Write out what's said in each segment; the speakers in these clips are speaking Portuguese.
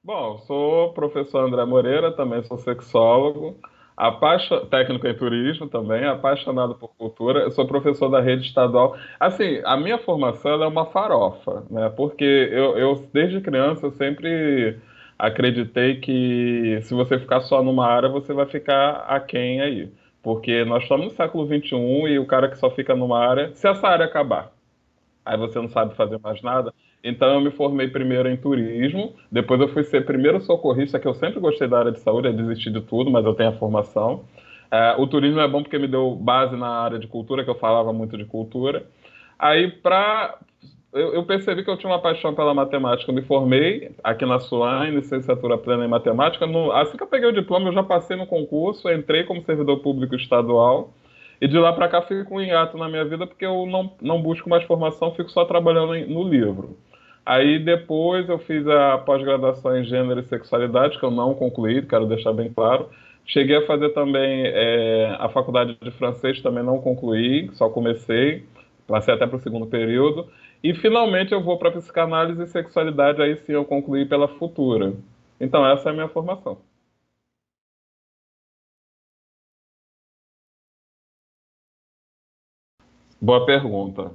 Bom, sou professor André Moreira, também sou sexólogo, técnico em turismo também, apaixonado por cultura. Eu sou professor da rede estadual. Assim, a minha formação ela é uma farofa, né? Porque desde criança, eu sempre acreditei que se você ficar só numa área, você vai ficar aquém aí. Porque nós estamos no século XXI e o cara que só fica numa área, se essa área acabar, aí você não sabe fazer mais nada. Então eu me formei primeiro em turismo, depois eu fui ser primeiro socorrista, que eu sempre gostei da área de saúde, eu desisti de tudo, mas eu tenho a formação. O turismo é bom porque me deu base na área de cultura, que eu falava muito de cultura. Aí, eu percebi que eu tinha uma paixão pela matemática. Eu me formei aqui na SUAM, em licenciatura plena em matemática. Assim que eu peguei o diploma, eu já passei no concurso, entrei como servidor público estadual. E de lá para cá fico em hiato na minha vida porque eu não busco mais formação, fico só trabalhando no livro. Aí depois eu fiz a pós-graduação em gênero e sexualidade, que eu não concluí, quero deixar bem claro. Cheguei a fazer também a faculdade de francês, também não concluí, só comecei, passei até para o segundo período. E finalmente eu vou para psicanálise e sexualidade, aí sim eu concluí pela Futura. Então essa é a minha formação. Boa pergunta.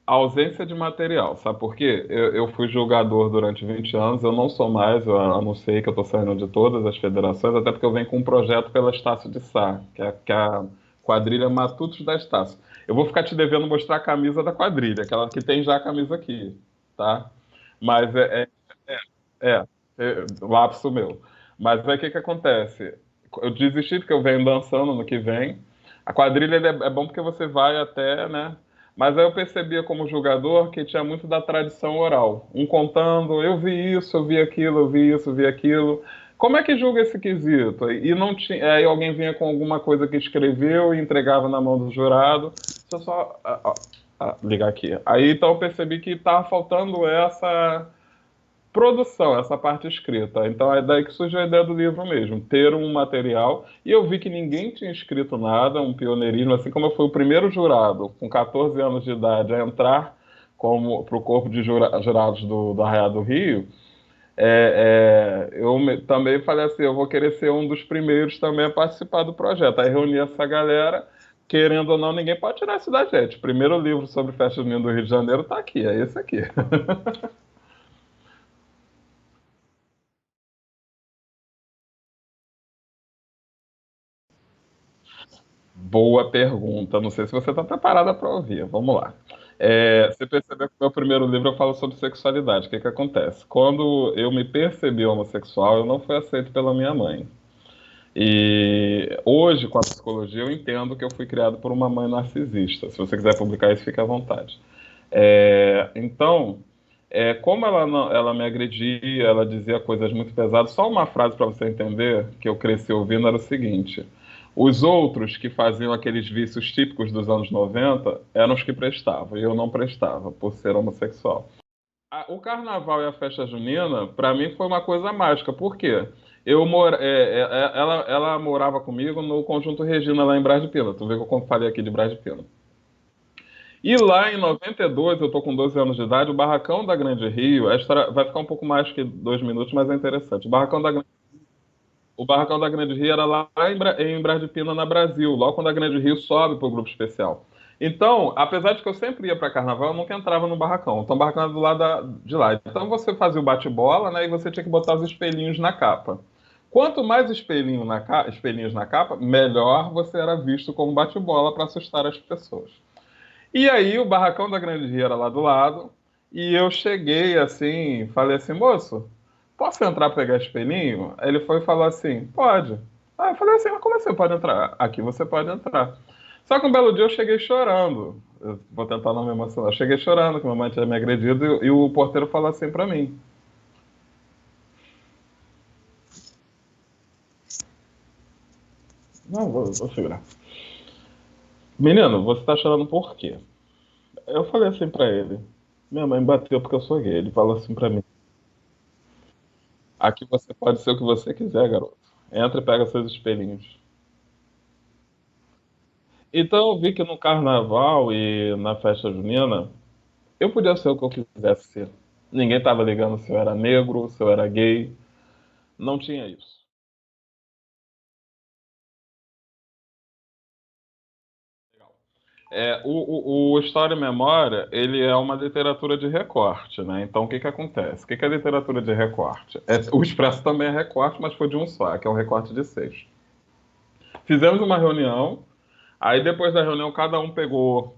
A ausência de material, sabe por quê? Eu fui jogador durante 20 anos, eu não sou mais, eu anunciei que eu estou saindo de todas as federações, até porque eu venho com um projeto pela Estácio de Sá, que é a quadrilha Matutos da Estácio. Eu vou ficar te devendo mostrar a camisa da quadrilha, aquela que tem já a camisa aqui, tá? Mas é, lapso meu. Mas aí o que que acontece? Eu desisti porque eu venho dançando no que vem. A quadrilha é bom porque você vai até, né? Mas aí eu percebia como jogador que tinha muito da tradição oral. Um contando, eu vi isso, eu vi aquilo, eu vi isso, eu vi aquilo. Como é que julga esse quesito? E não tinha, aí alguém vinha com alguma coisa que escreveu e entregava na mão do jurado. Deixa eu só ligar aqui. Aí então eu percebi que estava faltando essa produção, essa parte escrita. Então é daí que surgiu a ideia do livro mesmo, ter um material. E eu vi que ninguém tinha escrito nada, um pioneirismo, assim como eu fui o primeiro jurado, com 14 anos de idade, a entrar como para o corpo de jurados do Arraial do Rio. Também falei assim, eu vou querer ser um dos primeiros também a participar do projeto. Aí reuni essa galera, querendo ou não, ninguém pode tirar isso da gente. O primeiro livro sobre festa junina do Rio de Janeiro está aqui, é esse aqui. Boa pergunta. Não sei se você está preparada para ouvir. Vamos lá. Você percebeu que no meu primeiro livro eu falo sobre sexualidade. O que que acontece? Quando eu me percebi homossexual, eu não fui aceito pela minha mãe. E hoje, com a psicologia, eu entendo que eu fui criado por uma mãe narcisista. Se você quiser publicar isso, fique à vontade. Então, como ela me agredia, ela dizia coisas muito pesadas. Só uma frase para você entender que eu cresci ouvindo era o seguinte: os outros que faziam aqueles vícios típicos dos anos 90 eram os que prestavam, e eu não prestava, por ser homossexual. O carnaval e a festa junina, para mim, foi uma coisa mágica. Por quê? Ela morava comigo no Conjunto Regina, lá em Brás de Pina. Tu vê que eu falei aqui de Brás de Pina. E lá em 92, eu tô com 12 anos de idade, o Barracão da Grande Rio, a história vai ficar um pouco mais que 2 minutos, mas é interessante. O Barracão da Grande Rio era lá em Brás de Pina, na Brasil, logo quando a Grande Rio sobe para o grupo especial. Então, apesar de que eu sempre ia para carnaval, eu nunca entrava no barracão. Então, o barracão era do lado de lá. Então, você fazia o bate-bola, né? E você tinha que botar os espelhinhos na capa. Quanto mais espelhinhos na capa, melhor você era visto como bate-bola para assustar as pessoas. E aí, o barracão da Grande Rio era lá do lado. E eu cheguei assim, falei assim, moço, posso entrar pra pegar espelhinho? Aí ele foi e falou assim, pode. Aí eu falei assim, mas como assim pode entrar? Aqui você pode entrar. Só que um belo dia eu cheguei chorando. Eu vou tentar não me emocionar. Eu cheguei chorando que minha mãe tinha me agredido e o porteiro falou assim pra mim. Não, vou segurar. Menino, você tá chorando por quê? Eu falei assim pra ele. Minha mãe bateu porque eu sou gay. Ele falou assim pra mim. Aqui você pode ser o que você quiser, garoto. Entra e pega seus espelhinhos. Então eu vi que no carnaval e na festa junina eu podia ser o que eu quisesse ser. Ninguém estava ligando se eu era negro, se eu era gay. Não tinha isso. O História e Memória, ele é uma literatura de recorte, né? Então, o que que acontece? O que que é literatura de recorte? O Expresso também é recorte, mas foi de um só, que é um recorte de seis. Fizemos uma reunião, aí depois da reunião cada um pegou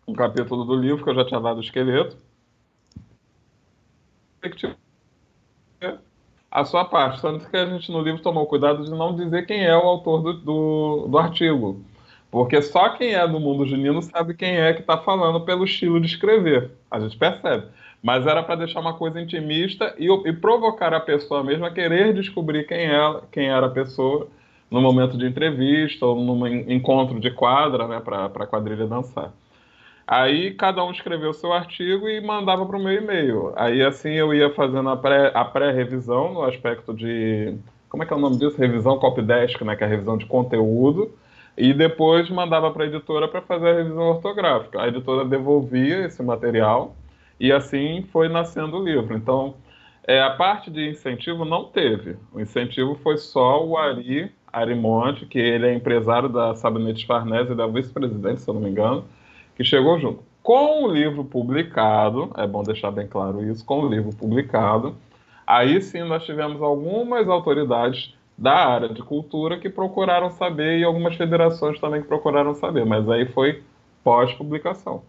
um capítulo do livro, que eu já tinha dado o esqueleto, e que tinha a sua parte. Tanto que a gente no livro tomou cuidado de não dizer quem é o autor do artigo. Porque só quem é do mundo junino sabe quem é que está falando pelo estilo de escrever. A gente percebe. Mas era para deixar uma coisa intimista e provocar a pessoa mesmo a querer descobrir quem era a pessoa no momento de entrevista ou num encontro de quadra, né, para a quadrilha dançar. Aí cada um escreveu o seu artigo e mandava para o meu e-mail. Aí assim eu ia fazendo a pré-revisão no aspecto de. Como é que é o nome disso? Revisão copydesk, né? Que é a revisão de conteúdo. E depois mandava para a editora para fazer a revisão ortográfica. A editora devolvia esse material e assim foi nascendo o livro. Então, a parte de incentivo não teve. O incentivo foi só o Ari Arimonte, que ele é empresário da Sabonetes Farnese, ele é vice-presidente, se eu não me engano, que chegou junto. Com o livro publicado, é bom deixar bem claro isso, com o livro publicado, aí sim nós tivemos algumas autoridades da área de cultura que procuraram saber e algumas federações também que procuraram saber, mas aí foi pós-publicação.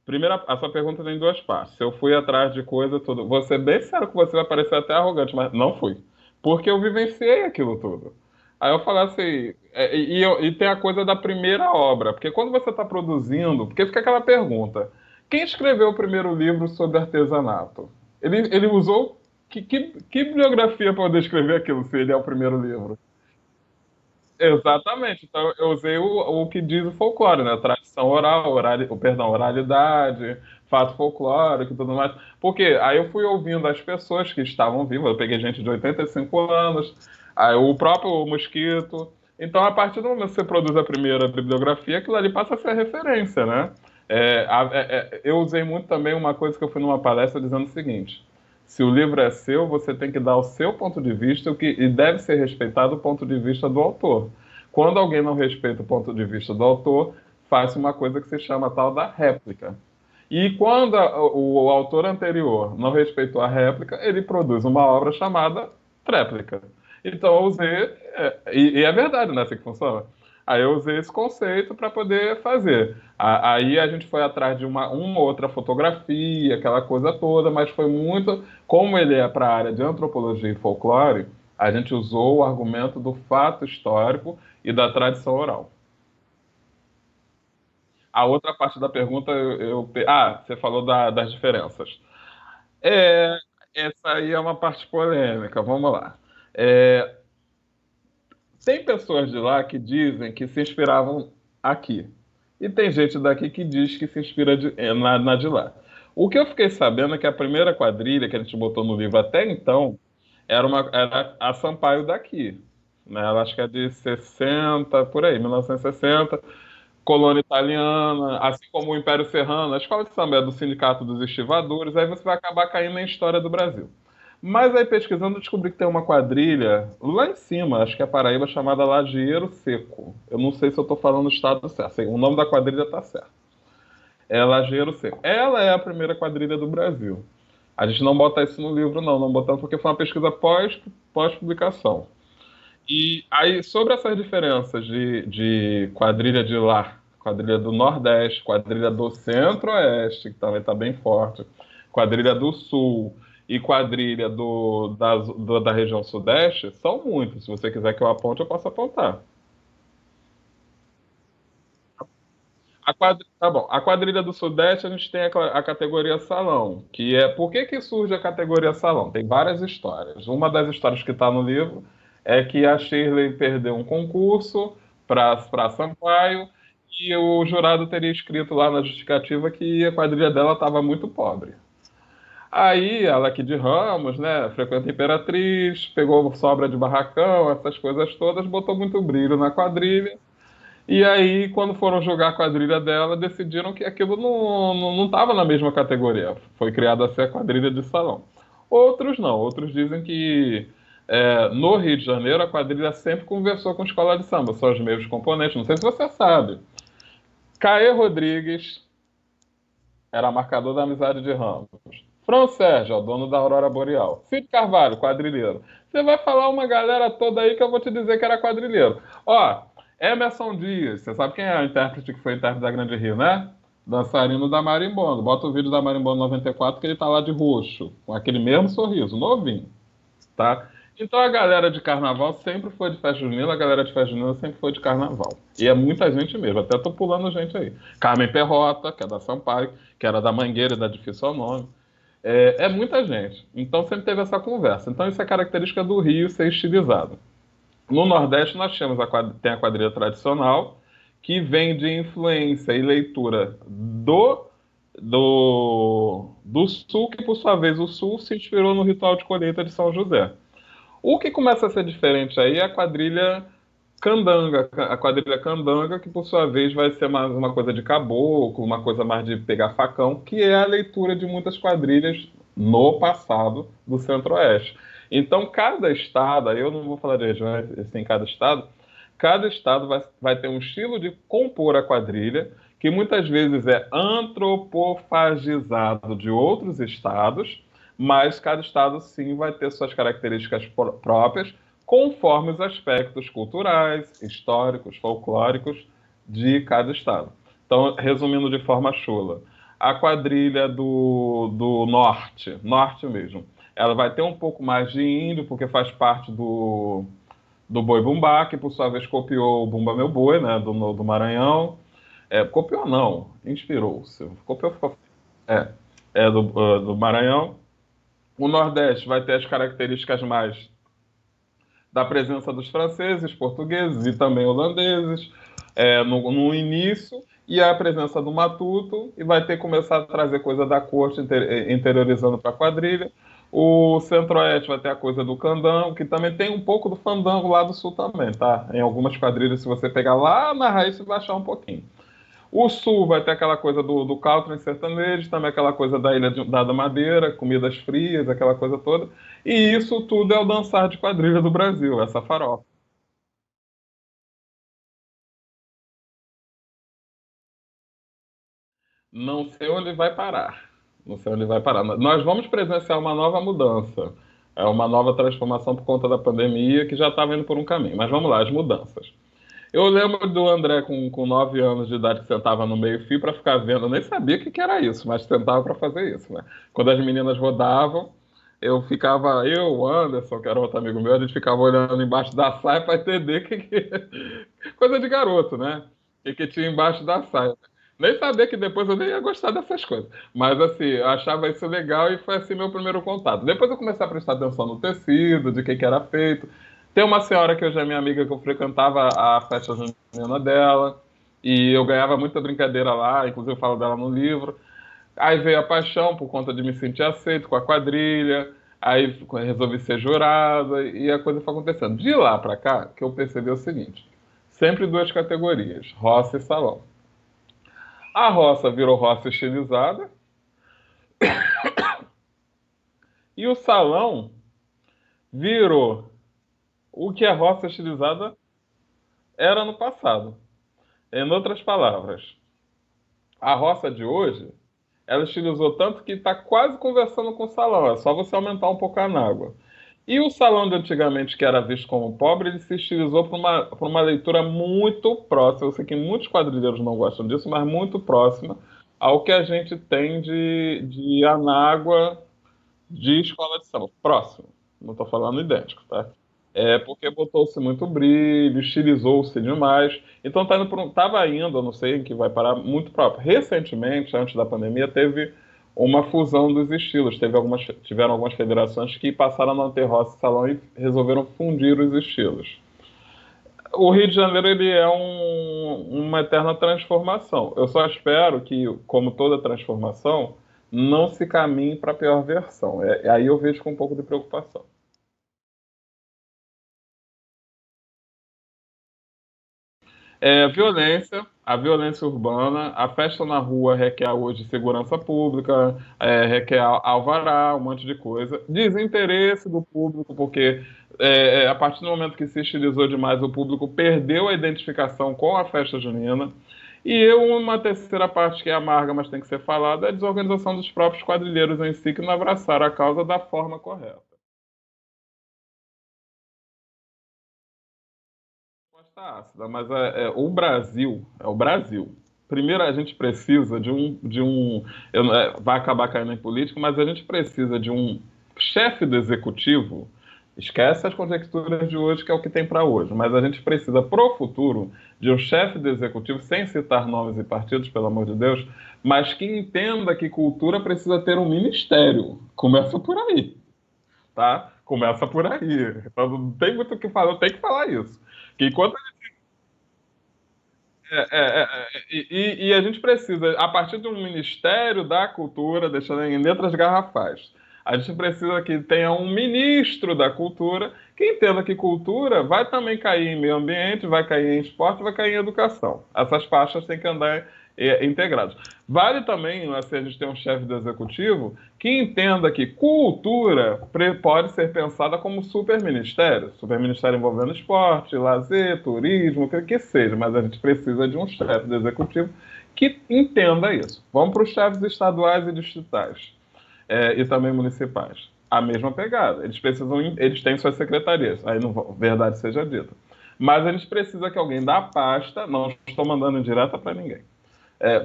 Primeira, a sua pergunta tem duas partes. Se eu fui atrás de coisa tudo, vou ser bem sério que você vai parecer até arrogante, mas não fui. Porque eu vivenciei aquilo tudo. Aí eu falei assim, e tem a coisa da primeira obra, porque quando você está produzindo, porque fica aquela pergunta: quem escreveu o primeiro livro sobre artesanato? Ele usou que bibliografia para poder escrever aquilo, se ele é o primeiro livro? Exatamente. Então, eu usei o que diz o folclore, né? Tradição oral, oralidade, fato folclórico e tudo mais. Porque aí eu fui ouvindo as pessoas que estavam vivas, eu peguei gente de 85 anos, aí o próprio Mosquito. Então, a partir do momento que você produz a primeira bibliografia, aquilo ali passa a ser referência, né? Eu usei muito também uma coisa que eu fui numa palestra dizendo o seguinte: se o livro é seu, você tem que dar o seu ponto de vista e deve ser respeitado o ponto de vista do autor. Quando alguém não respeita o ponto de vista do autor, faz uma coisa que se chama tal da réplica. E quando o autor anterior não respeitou a réplica, ele produz uma obra chamada tréplica. Então eu usei, e é verdade, né? Assim que funciona. Aí eu usei esse conceito para poder fazer. Aí a gente foi atrás de uma outra fotografia, aquela coisa toda, mas foi muito. Como ele é para a área de antropologia e folclore, a gente usou o argumento do fato histórico e da tradição oral. A outra parte da pergunta, você falou das diferenças. É, essa aí é uma parte polêmica, vamos lá. É, tem pessoas de lá que dizem que se inspiravam aqui. E tem gente daqui que diz que se inspira na de lá. O que eu fiquei sabendo é que a primeira quadrilha que a gente botou no livro até então era a Sampaio daqui. Né? Ela acho que é de 60, por aí, 1960. Colônia Italiana, assim como o Império Serrano, a escola de samba é do Sindicato dos Estivadores, aí você vai acabar caindo na história do Brasil. Mas aí pesquisando, eu descobri que tem uma quadrilha lá em cima, acho que é Paraíba, chamada Lajeiro Seco. Eu não sei se eu estou falando o estado certo, assim, o nome da quadrilha está certo. É Lajeiro Seco. Ela é a primeira quadrilha do Brasil. A gente não bota isso no livro, não botamos porque foi uma pesquisa pós-publicação. E aí, sobre essas diferenças de quadrilha de lá, quadrilha do Nordeste, quadrilha do Centro-Oeste, que também está bem forte, quadrilha do Sul e quadrilha da região Sudeste, são muitos. Se você quiser que eu aponte, eu posso apontar. Tá bom. A quadrilha do Sudeste, a gente tem a categoria salão, que é. Por que que surge a categoria salão? Tem várias histórias. Uma das histórias que está no livro é que a Shirley perdeu um concurso para Sampaio e o jurado teria escrito lá na justificativa que a quadrilha dela estava muito pobre. Aí ela aqui de Ramos, né, frequenta a Imperatriz, pegou sobra de barracão, essas coisas todas, botou muito brilho na quadrilha E aí, quando foram jogar a quadrilha dela, decidiram que aquilo não estava na mesma categoria. Foi criada a ser a quadrilha de salão. Outros não, outros dizem que no Rio de Janeiro a quadrilha sempre conversou com a escola de samba, são os mesmos componentes. Não sei se você sabe. Caê Rodrigues era marcador da Amizade de Ramos. Fran Sérgio, o dono da Aurora Boreal. Cid Carvalho, quadrilheiro. Você vai falar uma galera toda aí que eu vou te dizer que era quadrilheiro. Ó, Emerson Dias, você sabe quem é o intérprete que foi intérprete da Grande Rio, né? Dançarino da Marimbondo. Bota o vídeo da Marimbondo 94 que ele tá lá de roxo, com aquele mesmo sorriso, novinho, tá? Então a galera de carnaval sempre foi de festa junina, a galera de festa junina sempre foi de carnaval. E é muita gente mesmo, até tô pulando gente aí. Carmen Perrota, que é da Sampaio, que era da Mangueira e da Difícil ao Nome. É muita gente. Então sempre teve essa conversa. Então isso é característica do Rio ser estilizado. No Nordeste nós temos tem a quadrilha tradicional, que vem de influência e leitura do Sul, que por sua vez o Sul se inspirou no ritual de colheita de São José. O que começa a ser diferente aí é a quadrilha candanga, que por sua vez vai ser mais uma coisa de caboclo, uma coisa mais de pegar facão, que é a leitura de muitas quadrilhas no passado do Centro-Oeste. Então, cada estado, aí eu não vou falar de regiões, assim, cada estado vai ter um estilo de compor a quadrilha, que muitas vezes é antropofagizado de outros estados, mas cada estado sim vai ter suas características próprias, conforme os aspectos culturais, históricos, folclóricos de cada estado. Então, resumindo de forma chula, a quadrilha do norte mesmo, ela vai ter um pouco mais de índio, porque faz parte do Boi Bumbá, que por sua vez copiou o Bumba Meu Boi, né, do Maranhão. Copiou não, inspirou-se. Copiou ficou. É, do Maranhão. O Nordeste vai ter as características mais da presença dos franceses, portugueses e também holandeses no início, e a presença do matuto, e vai ter que começar a trazer coisa da corte interiorizando para a quadrilha. O Centro-Oeste vai ter a coisa do candango, que também tem um pouco do fandango lá do Sul também, tá? Em algumas quadrilhas, se você pegar lá na raiz, você vai achar um pouquinho. O Sul vai ter aquela coisa do country sertanejo, também aquela coisa da da Madeira, comidas frias, aquela coisa toda. E isso tudo é o dançar de quadrilha do Brasil, essa farofa. Não sei onde vai parar. Não sei onde vai parar. Nós vamos presenciar uma nova mudança. É uma nova transformação por conta da pandemia que já estava indo por um caminho. Mas vamos lá, as mudanças. Eu lembro do André com 9 anos de idade que sentava no meio-fio para ficar vendo. Eu nem sabia o que era isso, mas sentava para fazer isso, né? Quando as meninas rodavam, o Anderson, que era outro amigo meu, a gente ficava olhando embaixo da saia para entender coisa de garoto, né? Que tinha embaixo da saia. Nem sabia que depois eu nem ia gostar dessas coisas. Mas assim, eu achava isso legal e foi assim meu primeiro contato. Depois eu comecei a prestar atenção no tecido, de que era feito. Tem uma senhora que hoje é minha amiga que eu frequentava a festa junina dela, e eu ganhava muita brincadeira lá, inclusive eu falo dela no livro. Aí veio a paixão por conta de me sentir aceito com a quadrilha, aí resolvi ser jurado, e a coisa foi acontecendo. De lá pra cá, que eu percebi o seguinte: sempre duas categorias, roça e salão. A roça virou roça estilizada, e o salão virou o que a roça estilizada era no passado. Em outras palavras, a roça de hoje, ela estilizou tanto que está quase conversando com o salão, é só você aumentar um pouco a água. E o salão de antigamente, que era visto como pobre, ele se estilizou para uma leitura muito próxima. Eu sei que muitos quadrilheiros não gostam disso, mas muito próxima ao que a gente tem de Anágua de escola de samba. Próximo. Não estou falando idêntico, tá? É porque botou-se muito brilho, estilizou-se demais. Então tá indo tava indo, eu não sei em que vai parar, muito próprio. Recentemente, antes da pandemia, teve uma fusão dos estilos. Tiveram algumas federações que passaram a não ter roça e salão e resolveram fundir os estilos. O Rio de Janeiro ele é uma eterna transformação. Eu só espero que, como toda transformação, não se caminhe para a pior versão. Aí eu vejo com um pouco de preocupação. A violência urbana, a festa na rua requer hoje segurança pública, requer alvará, um monte de coisa. Desinteresse do público, porque a partir do momento que se estilizou demais, o público perdeu a identificação com a festa junina. Uma terceira parte que é amarga, mas tem que ser falada, é a desorganização dos próprios quadrilheiros em si, que não abraçaram a causa da forma correta. Resposta ácida, mas é o Brasil. Primeiro, a gente precisa vai acabar caindo em política, mas a gente precisa de um chefe do executivo. Esquece as conjecturas de hoje, que é o que tem para hoje, mas a gente precisa, pro futuro, de um chefe do executivo, sem citar nomes e partidos, pelo amor de Deus, mas que entenda que cultura precisa ter um ministério. Começa por aí, tá? Começa por aí. Então, não tem muito o que falar, eu tenho que falar isso. Que enquanto e a gente precisa, a partir de um Ministério da Cultura, deixando em letras garrafais, a gente precisa que tenha um ministro da cultura que entenda que cultura vai também cair em meio ambiente, vai cair em esporte, vai cair em educação. Essas pastas têm que andar integradas. Vale também, assim, a gente tem um chefe do executivo que entenda que cultura pode ser pensada como superministério. Superministério envolvendo esporte, lazer, turismo, o que seja, mas a gente precisa de um chefe do executivo que entenda isso. Vamos para os chefes estaduais e distritais e também municipais. A mesma pegada. Eles têm suas secretarias, aí não verdade seja dita. Mas a gente precisa que alguém da pasta, não estou mandando direta para ninguém,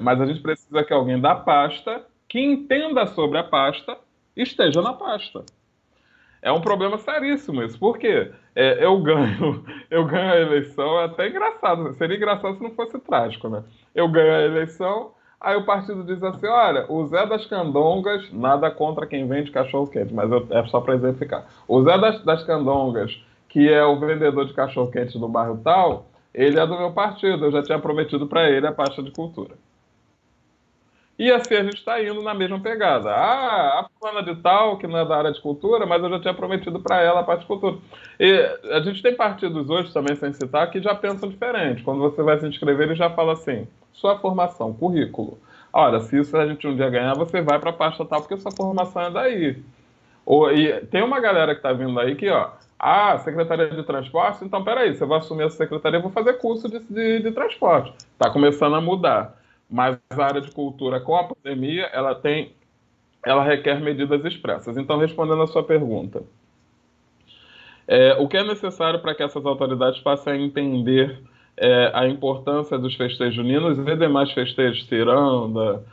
mas a gente precisa que alguém da pasta, que entenda sobre a pasta, esteja na pasta. É um problema seríssimo isso. Por quê? Eu ganho a eleição, é até engraçado. Seria engraçado se não fosse trágico, né? Eu ganho a eleição, aí o partido diz assim: olha, o Zé das Candongas, nada contra quem vende cachorro-quente, mas é só para exemplificar. O Zé das Candongas, que é o vendedor de cachorro-quente do bairro tal, ele é do meu partido. Eu já tinha prometido para ele a pasta de cultura. E assim a gente está indo na mesma pegada. Ah, a fulana de tal, que não é da área de cultura, mas eu já tinha prometido para ela a parte de cultura. E a gente tem partidos hoje, também sem citar, que já pensam diferente. Quando você vai se inscrever, ele já fala assim: sua formação, currículo. Olha, se isso a gente um dia ganhar, você vai para a pasta tal, porque sua formação é daí. E tem uma galera que está vindo aí que, ó, Secretaria de Transporte, então peraí, você vai assumir essa secretaria, eu vou fazer curso de transporte. Está começando a mudar. Mas a área de cultura, com a pandemia, ela requer medidas expressas. Então, respondendo a sua pergunta, o que é necessário para que essas autoridades passem a entender a importância dos festejos juninos e demais festejos, ciranda,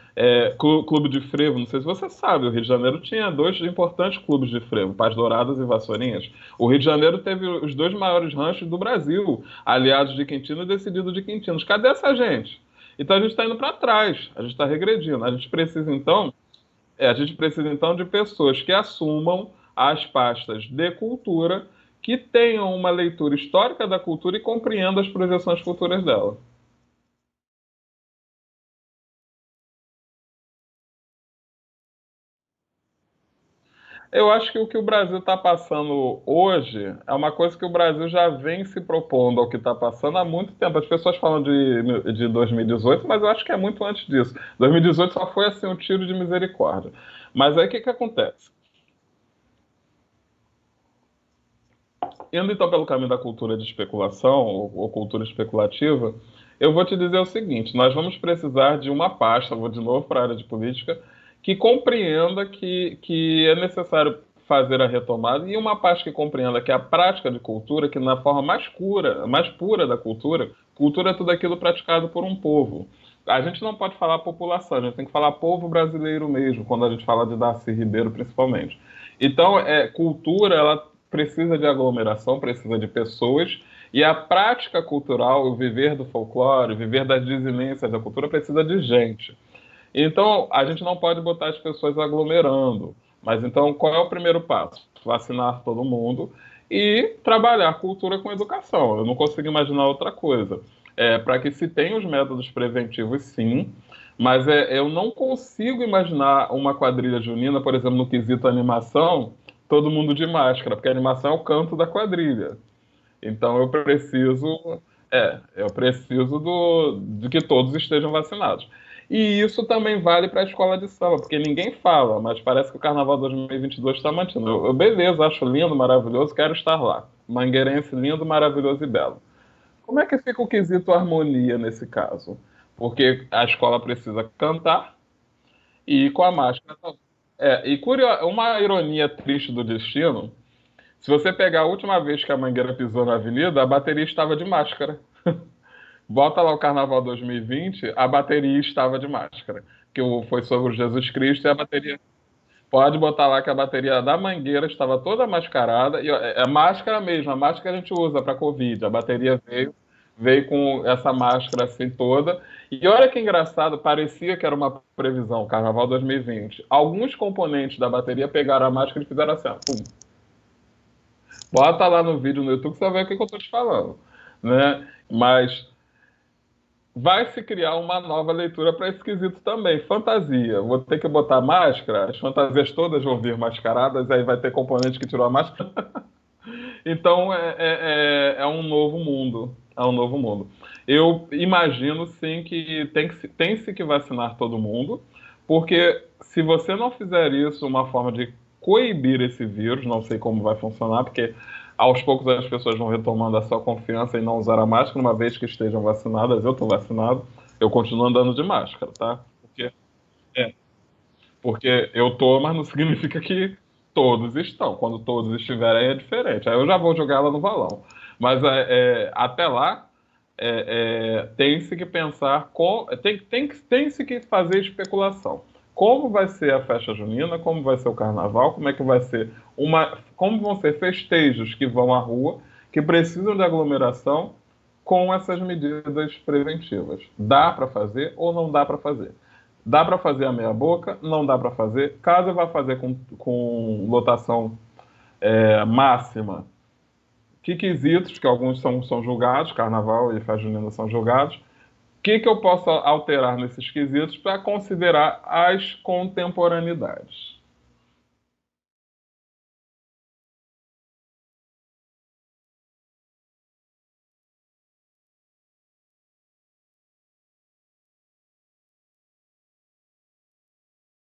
clube de frevo? Não sei se você sabe, o Rio de Janeiro tinha dois importantes clubes de frevo, Paz Douradas e Vassourinhas. O Rio de Janeiro teve os dois maiores ranchos do Brasil, aliados de Quintino e decidido de Quintinos. Cadê essa gente? Então a gente está indo para trás, a gente está regredindo. A gente precisa então de pessoas que assumam as pastas de cultura, que tenham uma leitura histórica da cultura e compreendam as projeções futuras dela. Eu acho que o que o Brasil está passando hoje é uma coisa que o Brasil já vem se propondo ao que está passando há muito tempo. As pessoas falam de 2018, mas eu acho que é muito antes disso. 2018 só foi assim um tiro de misericórdia. Mas aí o que, que acontece? Indo então pelo caminho da cultura de especulação, ou cultura especulativa, eu vou te dizer o seguinte: nós vamos precisar de uma pasta, vou de novo para a área de política, que compreenda que é necessário fazer a retomada, e uma pasta que compreenda que a prática de cultura, que na forma mais pura da cultura, cultura é tudo aquilo praticado por um povo. A gente não pode falar população, a gente tem que falar povo brasileiro mesmo, quando a gente fala de Darcy Ribeiro, principalmente. Então, cultura, ela precisa de aglomeração, precisa de pessoas, e a prática cultural, o viver do folclore, o viver das desinências da cultura, precisa de gente. Então, a gente não pode botar as pessoas aglomerando. Mas então, qual é o primeiro passo? Vacinar todo mundo e trabalhar cultura com educação. Eu não consigo imaginar outra coisa. Para que se tenha os métodos preventivos, sim, mas eu não consigo imaginar uma quadrilha junina, por exemplo, no quesito animação, todo mundo de máscara, porque a animação é o canto da quadrilha. Então eu preciso Eu preciso de que todos estejam vacinados. E isso também vale para a escola de samba, porque ninguém fala, mas parece que o Carnaval 2022 está mantido. Beleza, acho lindo, maravilhoso, quero estar lá. Mangueirense lindo, maravilhoso e belo. Como é que fica o quesito harmonia nesse caso? Porque a escola precisa cantar e com a máscara. Uma ironia triste do destino, se você pegar a última vez que a Mangueira pisou na avenida, a bateria estava de máscara. Bota lá o Carnaval 2020, a bateria estava de máscara. Foi sobre o Jesus Cristo e a bateria. Pode botar lá que a bateria da Mangueira estava toda mascarada. E ó, é máscara mesmo, a máscara que a gente usa para Covid. A bateria veio com essa máscara assim toda. E olha que engraçado, parecia que era uma previsão, Carnaval 2020. Alguns componentes da bateria pegaram a máscara e fizeram assim, ó, pum. Bota lá no vídeo no YouTube que você vai ver o que eu estou te falando. Né? Mas vai se criar uma nova leitura para esse quesito também. Fantasia. Vou ter que botar máscara, as fantasias todas vão vir mascaradas, aí vai ter componente que tirou a máscara. Então é um novo mundo. É um novo mundo. Eu imagino sim que tem-se que vacinar todo mundo, porque se você não fizer isso, uma forma de coibir esse vírus, não sei como vai funcionar, porque aos poucos as pessoas vão retomando a sua confiança em não usar a máscara, uma vez que estejam vacinadas. Eu estou vacinado, eu continuo andando de máscara, tá? É, porque eu tô, mas não significa que todos estão. Quando todos estiverem é diferente. Aí eu já vou jogar ela no valão. Mas até lá, tem-se que pensar, tem-se que fazer especulação. Como vai ser a festa junina, como vai ser o carnaval, como é que vai ser como vão ser festejos que vão à rua, que precisam de aglomeração com essas medidas preventivas. Dá para fazer ou não dá para fazer? Dá para fazer a meia boca? Não dá para fazer. Caso vá fazer com lotação máxima, que quesitos, que alguns são julgados, carnaval e festa junina são julgados, o que eu posso alterar nesses quesitos para considerar as contemporaneidades?